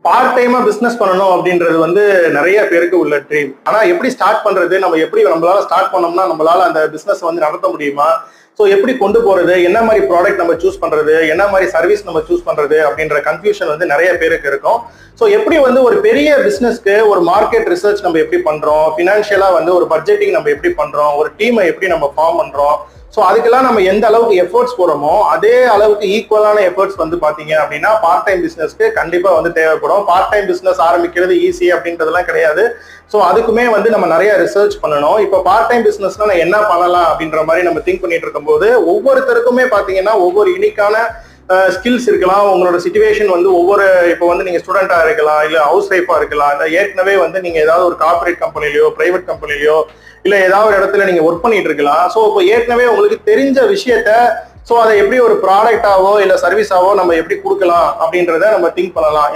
Part டைமா business பண்ணணும் அப்படின்றது வந்து நிறைய பேருக்கு உள்ள ட்ரீம். ஆனா எப்படி ஸ்டார்ட் பண்றது, நம்ம எப்படி நம்மளால ஸ்டார்ட் பண்ணோம்னா நம்மளால அந்த பிசினஸ் வந்து நடத்த முடியுமா, ஸோ எப்படி கொண்டு போறது, என்ன மாதிரி ப்ராடக்ட் நம்ம சூஸ் பண்றது, என்ன மாதிரி சர்வீஸ் நம்ம சூஸ் பண்றது அப்படின்ற கன்ஃபியூஷன் வந்து நிறைய பேருக்கு இருக்கும். ஸோ எப்படி வந்து ஒரு பெரிய பிசினஸ்க்கு ஒரு மார்க்கெட் ரிசர்ச் நம்ம எப்படி பண்றோம், ஃபினான்ஷியலா வந்து ஒரு பட்ஜெட்டிங் நம்ம எப்படி பண்றோம், ஒரு டீமை எப்படி நம்ம ஃபார்ம் பண்றோம், ஸோ அதுக்கெல்லாம் நம்ம எந்த அளவுக்கு எஃபர்ட்ஸ் போறோமோ அதே அளவுக்கு ஈக்குவலான எஃபர்ட்ஸ் வந்து பாத்தீங்க அப்படின்னா பார்ட் டைம் பிசினஸ்க்கு கண்டிப்பா வந்து தேவைப்படும். பார்ட் டைம் பிசினஸ் ஆரம்பிக்கிறது ஈஸி அப்படின்றதெல்லாம் கிடையாது. ஸோ அதுக்குமே வந்து நம்ம நிறைய ரிசர்ச் பண்ணணும். இப்போ பார்ட் டைம் பிசினஸ்ல நான் என்ன பண்ணலாம் அப்படின்ற மாதிரி நம்ம திங்க் பண்ணிட்டு இருக்கும்போது ஒவ்வொருத்தருக்குமே பாத்தீங்கன்னா ஒவ்வொரு யூனிக்கான ஸ்கில்ஸ் இருக்கலாம். உங்களோட சிச்சுவேஷன் வந்து ஒவ்வொரு, இப்போ வந்து நீங்க ஸ்டூடெண்டா இருக்கலாம், இல்ல ஹவுஸ் ஒய்ஃபா இருக்கலாம், இல்ல ஏற்கனவே வந்து நீங்க ஏதாவது ஒரு கார்பரேட் கம்பெனிலயோ பிரைவேட் கம்பெனிலயோ இல்ல ஏதாவது ஒரு இடத்துல நீங்க ஒர்க் பண்ணிட்டு இருக்கலாம். ஸோ இப்போ ஏற்கனவே உங்களுக்கு தெரிஞ்ச விஷயத்த ஸோ அதை எப்படி ஒரு ப்ராடக்டாவோ இல்ல சர்வீஸாவோ நம்ம எப்படி கொடுக்கலாம் அப்படின்றத நம்ம திங்க் பண்ணலாம்.